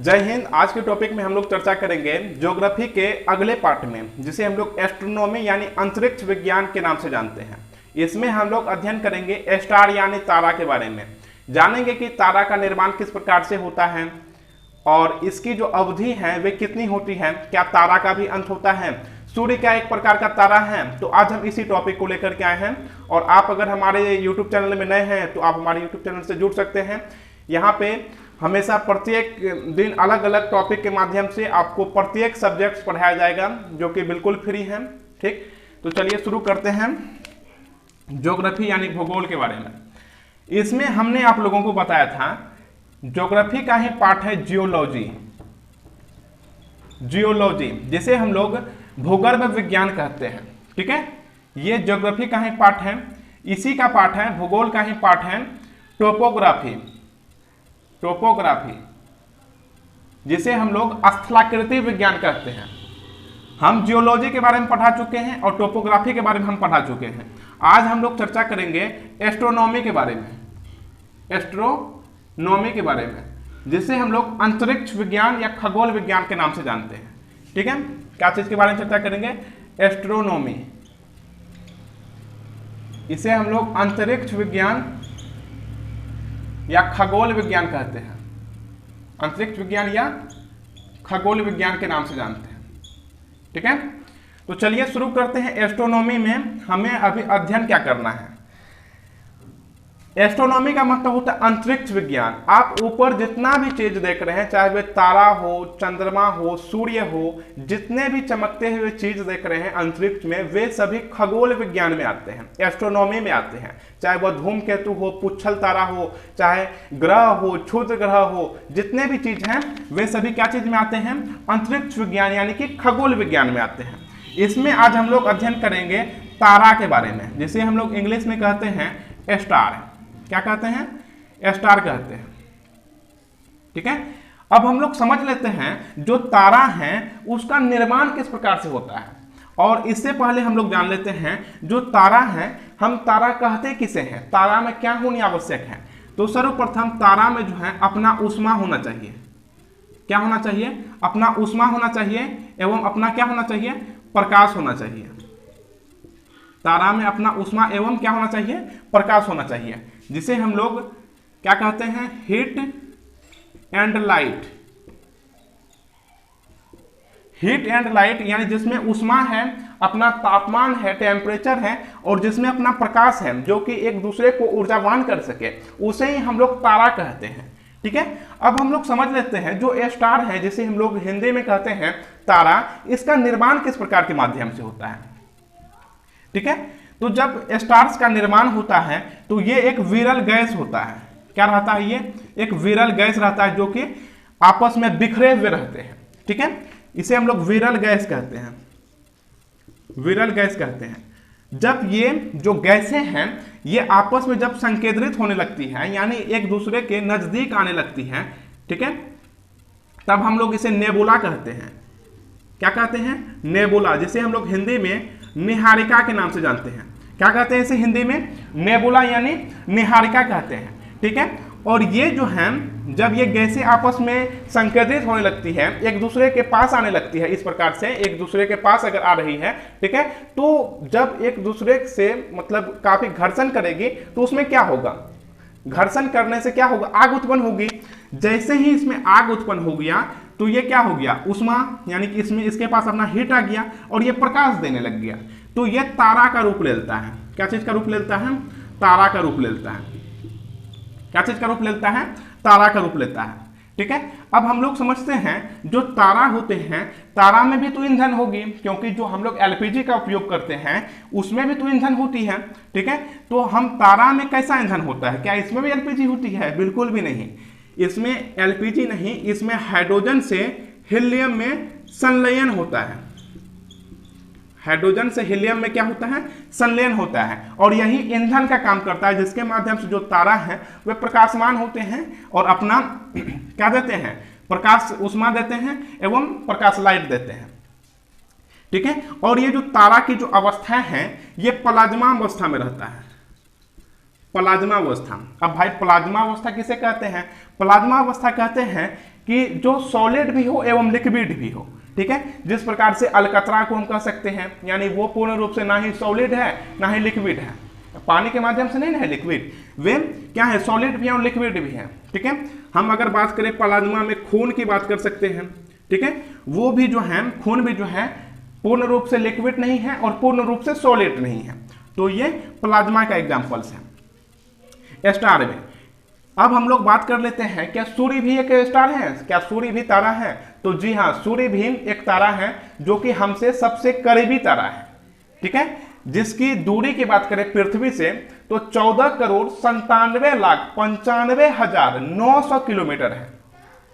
जय हिंद। आज के टॉपिक में हम लोग चर्चा करेंगे ज्योग्राफी के अगले पार्ट में, जिसे हम लोग एस्ट्रोनॉमी यानी अंतरिक्ष विज्ञान के नाम से जानते हैं। इसमें हम लोग अध्ययन करेंगे स्टार यानी तारा के बारे में, जानेंगे कि तारा का निर्माण किस प्रकार से होता है और इसकी जो अवधि है वे कितनी होती है, क्या तारा का भी अंत होता है, सूर्य क्या एक प्रकार का तारा है। तो आज हम इसी टॉपिक को लेकर के आए हैं और आप अगर हमारे यूट्यूब चैनल में नए हैं तो आप हमारे यूट्यूब चैनल से जुड़ सकते हैं। यहाँ पे हमेशा प्रत्येक दिन अलग अलग टॉपिक के माध्यम से आपको प्रत्येक सब्जेक्ट पढ़ाया जाएगा, जो कि बिल्कुल फ्री है। ठीक, तो चलिए शुरू करते हैं ज्योग्राफी यानी भूगोल के बारे में। इसमें हमने आप लोगों को बताया था ज्योग्राफी का ही पार्ट है जियोलॉजी, जिसे हम लोग भूगर्भ विज्ञान कहते हैं। ठीक है, ये ज्योग्राफी का ही पार्ट है, इसी का पार्ट है, भूगोल का ही पार्ट है टोपोग्राफी, जिसे हम लोग स्थलाकृति विज्ञान कहते हैं। हम जियोलॉजी के बारे में पढ़ा चुके हैं और टोपोग्राफी के बारे में हम पढ़ा चुके हैं। आज हम लोग चर्चा करेंगे एस्ट्रोनॉमी के बारे में, जिसे हम लोग अंतरिक्ष विज्ञान या खगोल विज्ञान के नाम से जानते हैं। ठीक है, क्या चीज के बारे में चर्चा करेंगे? एस्ट्रोनॉमी, इसे हम लोग अंतरिक्ष विज्ञान या खगोल विज्ञान कहते हैं, अंतरिक्ष विज्ञान या खगोल विज्ञान के नाम से जानते हैं। ठीक है, तो चलिए शुरू करते हैं। एस्ट्रोनॉमी में हमें अभी अध्ययन क्या करना है? एस्ट्रोनॉमी का मतलब होता है अंतरिक्ष विज्ञान। आप ऊपर जितना भी चीज देख रहे हैं, चाहे वे तारा हो, चंद्रमा हो, सूर्य हो, जितने भी चमकते हुए चीज देख रहे हैं अंतरिक्ष में, वे सभी खगोल विज्ञान में आते हैं, एस्ट्रोनॉमी में आते हैं। चाहे वह धूमकेतु हो, पुच्छल तारा हो, चाहे ग्रह हो, क्षुद्र ग्रह हो, जितने भी चीज हैं वे सभी क्या चीज में आते हैं? अंतरिक्ष विज्ञान यानी कि खगोल विज्ञान में आते हैं। इसमें आज हम लोग अध्ययन करेंगे तारा के बारे में, जिसे हम लोग इंग्लिश में कहते हैं स्टार। क्या कहते हैं? स्टार कहते हैं। ठीक है, अब हम लोग समझ लेते हैं जो तारा है उसका निर्माण किस प्रकार से होता है। और इससे पहले हम लोग जान लेते हैं जो तारा है, हम तारा कहते किसे हैं, तारा में क्या होनी आवश्यक है। तो सर्वप्रथम तारा में जो है अपना ऊष्मा होना चाहिए। क्या होना चाहिए? अपना ऊष्मा होना चाहिए एवं अपना क्या होना चाहिए? प्रकाश होना चाहिए। तारा में अपना ऊष्मा एवं क्या होना चाहिए? प्रकाश होना चाहिए, जिसे हम लोग क्या कहते हैं? Heat and light. Heat and light यानी जिसमें ऊष्मा है, अपना तापमान है, टेम्परेचर है, और जिसमें अपना प्रकाश है, जो कि एक दूसरे को ऊर्जावान कर सके, उसे ही हम लोग तारा कहते हैं। ठीक है, अब हम लोग समझ लेते हैं जो स्टार है, जिसे हम लोग हिंदी में कहते हैं तारा, इसका निर्माण किस प्रकार के माध्यम से होता है। ठीक है, तो जब स्टार्स का निर्माण होता है तो ये एक विरल गैस होता है। क्या रहता है? ये एक विरल गैस रहता है, जो कि आपस में बिखरे हुए रहते हैं। ठीक है, इसे हम लोग विरल गैस कहते हैं, विरल गैस कहते हैं। जब ये जो गैसें हैं ये आपस में जब संकेंद्रित होने लगती है, यानी एक दूसरे के नजदीक आने लगती है, ठीक है, तब हम लोग इसे नेबुला कहते हैं। क्या कहते हैं? नेबुला, जिसे हम लोग हिंदी में निहारिका के नाम से जानते हैं। क्या कहते हैं इसे हिंदी में? नेबुला यानी निहारिका कहते हैं। ठीक है, और ये जो है जब ये गैसें आपस में संकेंद्रित होने लगती है, एक दूसरे के पास आने लगती है, इस प्रकार से एक दूसरे के पास अगर आ रही है, ठीक है, तो जब एक दूसरे से मतलब काफी घर्षण करेगी तो उसमें क्या होगा? घर्षण करने से क्या होगा? आग उत्पन्न होगी। जैसे ही इसमें आग उत्पन्न हो गया तो ये क्या हो गया? ऊष्मा, यानी कि इसमें इसके पास अपना हीट आ गया और ये प्रकाश देने लग गया। तो ये तारा का रूप लेता है। क्या चीज का रूप लेता है? तारा का रूप लेता है। क्या चीज का रूप लेता है? तारा का रूप लेता है। ठीक है, अब हम लोग समझते हैं जो तारा होते हैं, तारा में भी तो ईंधन होगी, क्योंकि जो हम लोग एलपीजी का उपयोग करते हैं उसमें भी तो ईंधन होती है। ठीक है, तो हम तारा में कैसा ईंधन होता है? क्या इसमें भी एलपीजी होती है? बिल्कुल भी नहीं, इसमें एलपीजी नहीं, इसमें हाइड्रोजन से हीलियम में संलयन होता है। हाइड्रोजन से हीलियम में क्या होता है? संलयन होता है, और यही ईंधन का काम करता है, जिसके माध्यम से जो तारा है वे प्रकाशमान होते हैं और अपना क्या देते हैं? प्रकाश ऊष्मा देते हैं एवं प्रकाश लाइट देते हैं। ठीक है, और ये जो तारा की जो अवस्था है ये प्लाज्मा अवस्था में रहता है। प्लाज्मा अवस्था। अब भाई प्लाज्मा अवस्था किसे कहते हैं? प्लाज्मा अवस्था कहते हैं कि जो सॉलिड भी हो एवं लिक्विड भी हो, ठीक है। जिस प्रकार से अलकतरा को हम कह सकते हैं, यानी वो पूर्ण रूप से ना ही सॉलिड है ना ही लिक्विड है, पानी के माध्यम से नहीं है लिक्विड, वे क्या है सॉलिड भी है और लिक्विड भी है, ठीक है। हम अगर बात करें प्लाज्मा में खून की बात कर सकते हैं, ठीक है। वो भी जो है खून भी जो है पूर्ण रूप से लिक्विड नहीं है और पूर्ण रूप से सॉलिड नहीं है, तो ये प्लाज्मा का एग्जांपल्स है। स्टार में अब हम लोग बात कर लेते हैं, क्या सूर्य भी एक स्टार है, क्या सूर्य भी तारा है? तो जी हाँ, सूर्य भी एक तारा है जो कि हमसे सबसे करीबी तारा है, ठीक है। जिसकी दूरी की बात करें पृथ्वी से तो 14,97,95,900 किलोमीटर है,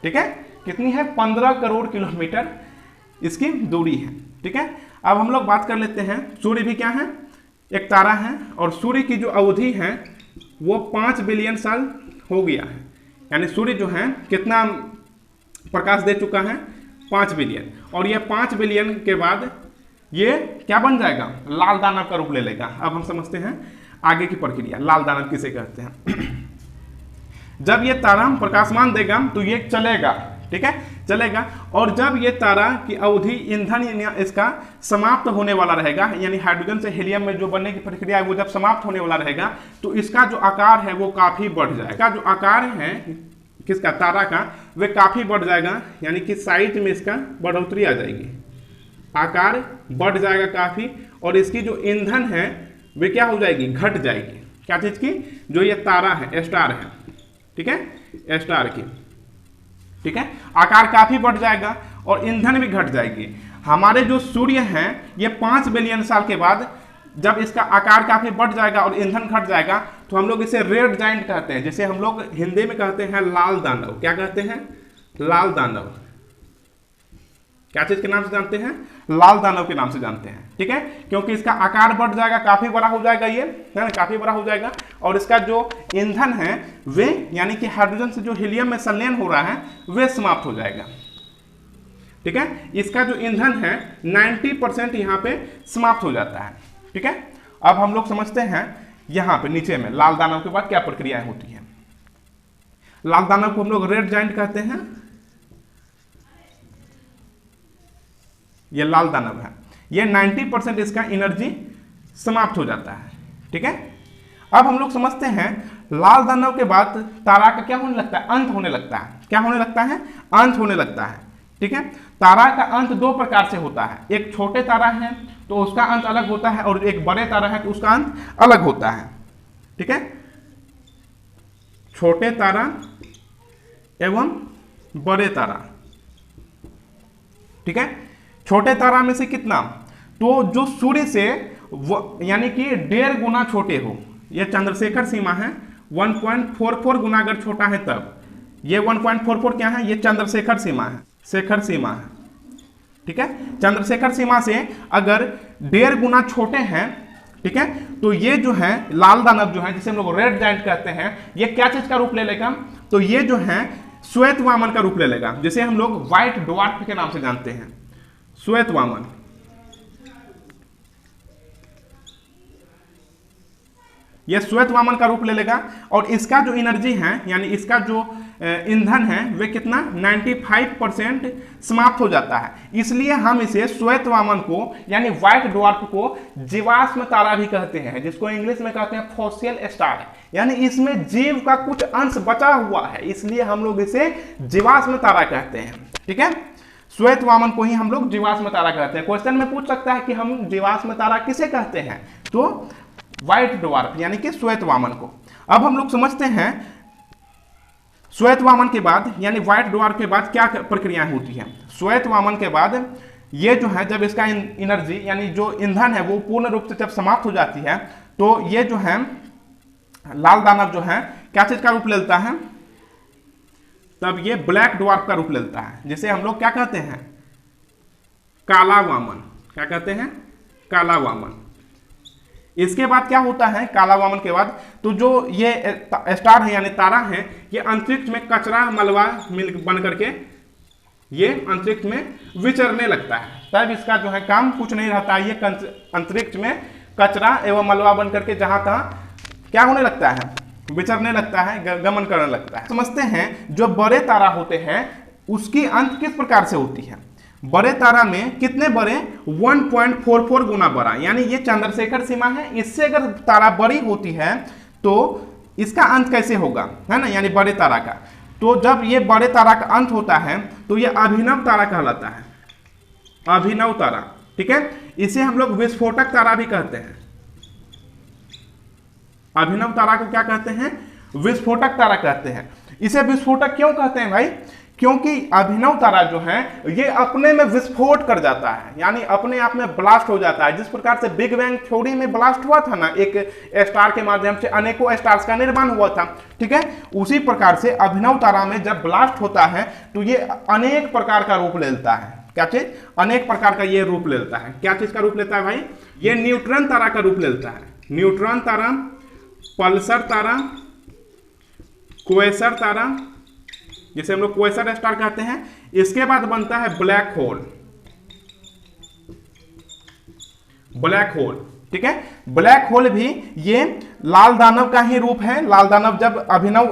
ठीक है। कितनी है? 15 करोड़ किलोमीटर इसकी दूरी है, ठीक है। अब हम लोग बात कर लेते हैं, सूर्य भी क्या है? एक तारा है, और सूर्य की जो अवधि है वो 5 बिलियन साल हो गया है, यानी सूर्य जो है कितना प्रकाश दे चुका है? 5 बिलियन। और ये 5 बिलियन के बाद ये क्या बन जाएगा? लाल दानव का रूप ले लेगा। अब हम समझते हैं आगे की प्रक्रिया, लाल दानव किसे कहते हैं। जब ये तारा प्रकाशमान देगा तो ये चलेगा, ठीक है, चलेगा। और जब ये तारा की अवधि ईंधन इसका समाप्त होने वाला रहेगा, यानी हाइड्रोजन से हीलियम में जो बनने की प्रक्रिया है वो जब समाप्त होने वाला रहेगा तो इसका जो आकार है वो काफी बढ़ जाएगा। जो आकार है किसका? तारा का, वे काफी बढ़ जाएगा, यानी कि साइज में इसका बढ़ोतरी आ जाएगी, आकार बढ़ जाएगा काफी। और इसकी जो ईंधन है वे क्या हो जाएगी? घट जाएगी। क्या चीज की? जो ये तारा है, स्टार है, ठीक है, स्टार की, ठीक है। आकार काफी बढ़ जाएगा और ईंधन भी घट जाएगी। हमारे जो सूर्य हैं ये 5 बिलियन साल के बाद जब इसका आकार काफी बढ़ जाएगा और ईंधन घट जाएगा तो हम लोग इसे रेड जाइंट कहते हैं, जिसे हम लोग हिंदी में कहते हैं लाल दानव। क्या कहते हैं? लाल दानव। क्या चीज के नाम से जानते हैं? लाल दानव के नाम से जानते हैं, ठीक है। क्योंकि इसका आकार बढ़ जाएगा, काफी बड़ा हो जाएगा, ये है ना, काफी बड़ा हो जाएगा। और इसका जो ईंधन है वे, यानी कि हाइड्रोजन से जो हीलियम में संलयन हो रहा है वे समाप्त हो जाएगा, ठीक है। इसका जो ईंधन है 90% यहाँ पे समाप्त हो जाता है, ठीक है। अब हम लोग समझते हैं यहाँ पे नीचे में लाल दानव के बाद क्या प्रक्रियाएं होती है। लाल दानव को हम लोग रेड जाइंट कहते हैं, ये लाल दानव है, ये 90% इसका एनर्जी समाप्त हो जाता है, ठीक है। अब हम लोग समझते हैं लाल दानव के बाद तारा का क्या होने लगता है? अंत होने लगता है। क्या होने लगता है? अंत होने लगता है, ठीक है। तारा का अंत 2 प्रकार से होता है, एक छोटे तारा है तो उसका अंत अलग होता है, और एक बड़े तारा है तो उसका अंत अलग होता है, ठीक है। छोटे तारा एवं बड़े तारा, ठीक है। छोटे तारा में से कितना? तो जो सूर्य से यानी कि 1.5 गुना छोटे हो, यह चंद्रशेखर सीमा है। 1.44 गुना अगर छोटा है तब, ये 1.44 क्या है? ये चंद्रशेखर सीमा है, शेखर सीमा है, ठीक है। चंद्रशेखर सीमा से अगर 1.5 गुना छोटे हैं, ठीक है, तो ये जो है लाल दानव जो है, जिसे हम लोग रेड जाइंट कहते हैं, ये क्या चीज का रूप ले लेगा? तो ये जो है श्वेत वामन का रूप ले लेगा, जिसे हम लोग व्हाइट ड्वार्फ के नाम से जानते हैं, श्वेत वामन। यह श्वेत वामन का रूप ले लेगा, और इसका जो एनर्जी है, यानी इसका जो ईंधन है, वे कितना? 95% समाप्त हो जाता है। इसलिए हम इसे श्वेत वामन को, यानी व्हाइट ड्वार्फ को जीवाश्म तारा भी कहते हैं, जिसको इंग्लिश में कहते हैं फॉसिल स्टार, यानी इसमें जीव का कुछ अंश बचा हुआ है, इसलिए हम लोग इसे जीवाश्म तारा कहते हैं, ठीक है। श्वेत वामन को ही हम लोग जीवाश्म तारा कहते हैं। क्वेश्चन में पूछ सकता है कि हम जीवाश्म तारा किसे कहते हैं? तो व्हाइट ड्वार्फ यानी कि श्वेत वामन को। अब हम लोग समझते हैं श्वेत वामन के बाद, यानी व्हाइट ड्वार्फ के बाद क्या प्रक्रिया होती है। श्वेत वामन के बाद ये जो है, जब इसका एनर्जी यानी जो ईंधन है वो पूर्ण रूप से जब समाप्त हो जाती है, तो ये जो है लाल दानव जो है क्या चीज का रूप लेता है? तब ये ब्लैक ड्वार्फ का रूप लेता है, जिसे हम लोग क्या कहते हैं? काला वामन। क्या कहते हैं? काला वामन। इसके बाद क्या होता है काला वामन के बाद? तो जो ये स्टार है यानी तारा है, ये अंतरिक्ष में कचरा मलबा मिल बन करके ये अंतरिक्ष में विचरने लगता है। तब इसका जो है काम कुछ नहीं रहता है, ये अंतरिक्ष में कचरा एवं मलबा बन करके जहां तहां क्या होने लगता है? विचरने लगता है, गमन करने लगता है। समझते हैं जो बड़े तारा होते हैं उसकी अंत किस प्रकार से होती है? बड़े तारा में कितने बड़े? 1.44 गुना बड़ा, यानी ये चंद्रशेखर सीमा है। इससे अगर तारा बड़ी होती है तो इसका अंत कैसे होगा, है ना, यानी बड़े तारा का। तो जब ये बड़े तारा का अंत होता है तो ये अभिनव तारा कहलाता है, अभिनव तारा, ठीक है। इसे हम लोग विस्फोटक तारा भी कहते हैं। अभिनव तारा को क्या कहते हैं? विस्फोटक तारा कहते हैं। इसे विस्फोटक क्यों कहते हैं भाई? क्योंकि अभिनव तारा जो है ये अपने में विस्फोट कर जाता है, यानी अपने आप में ब्लास्ट हो जाता है। जिस प्रकार से बिग बैंग थ्योरी में ब्लास्ट हुआ था ना, एक स्टार के माध्यम से अनेकों स्टार्स का निर्माण हुआ था, ठीक है, उसी प्रकार से अभिनव तारा में जब ब्लास्ट होता है तो ये अनेक प्रकार का रूप लेता है। क्या चीज? अनेक प्रकार का ये रूप लेता है। क्या चीज का रूप लेता है भाई? ये न्यूट्रॉन तारा का रूप लेता है। न्यूट्रॉन तारा, पल्सर तारा, क्वेसर तारा, जिसे हम लोग क्वेसर स्टार कहते हैं। इसके बाद बनता है ब्लैक होल, ब्लैक होल, ठीक है। ब्लैक होल भी ये लाल दानव का ही रूप है। लाल दानव जब अभिनव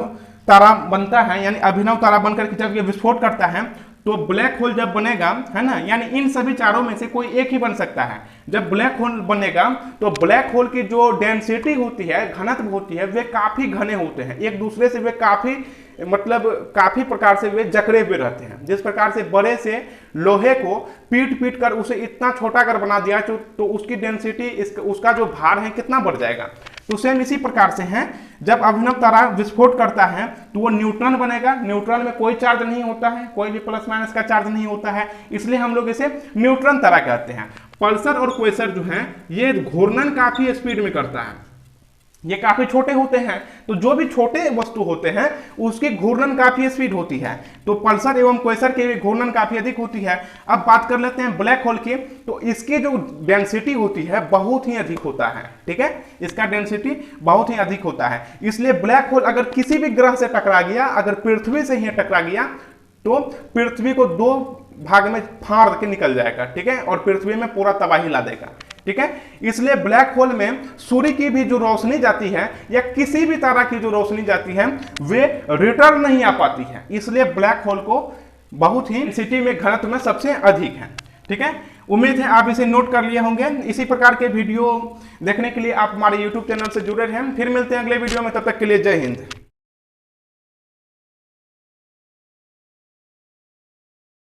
तारा बनता है, यानी अभिनव तारा बनकर के जब ये विस्फोट करता है तो ब्लैक होल जब बनेगा, है ना, यानी इन सभी चारों में से कोई एक ही बन सकता है। जब ब्लैक होल बनेगा तो ब्लैक होल की जो डेंसिटी होती है, घनत्व होती है, वे काफी घने होते हैं, एक दूसरे से वे काफी काफी प्रकार से वे जकड़े हुए रहते हैं। जिस प्रकार से बड़े से लोहे को पीट कर उसे इतना छोटा कर बना दिया तो उसकी डेंसिटी, उसका जो भार है कितना बढ़ जाएगा। तो सेम इसी प्रकार से है, जब अभिनव तारा विस्फोट करता है तो वो न्यूट्रॉन बनेगा। न्यूट्रॉन में कोई चार्ज नहीं होता है, कोई भी प्लस माइनस का चार्ज नहीं होता है, इसलिए हम लोग इसे न्यूट्रॉन तारा कहते हैं। पल्सर और क्वेसर जो है ये घूर्णन काफी स्पीड में करता है, ये काफी छोटे होते हैं, तो जो भी छोटे वस्तु होते हैं उसकी घूर्णन काफी स्पीड होती है। तो पल्सर एवं क्वेसर की घूर्णन काफी अधिक होती है। अब बात कर लेते हैं ब्लैक होल की, तो इसकी जो डेंसिटी होती है बहुत ही अधिक होता है, ठीक है, इसका डेंसिटी बहुत ही अधिक होता है। इसलिए ब्लैक होल अगर किसी भी ग्रह से टकरा गया, अगर पृथ्वी से ही टकरा गया तो पृथ्वी को दो भाग में फाड़ के निकल जाएगा, ठीक है, और पृथ्वी में पूरा तबाही ला देगा, ठीक है। इसलिए ब्लैक होल में सूर्य की भी जो रोशनी जाती है या किसी भी तारा की जो रोशनी जाती है वे रिटर्न नहीं आ पाती है। इसलिए ब्लैक होल को बहुत ही सिटी में घनत्व में सबसे अधिक है, ठीक है। उम्मीद है आप इसे नोट कर लिए होंगे। इसी प्रकार के वीडियो देखने के लिए आप हमारे YouTube चैनल से जुड़े रहें। फिर मिलते हैं अगले वीडियो में, तब तक के लिए जय हिंद।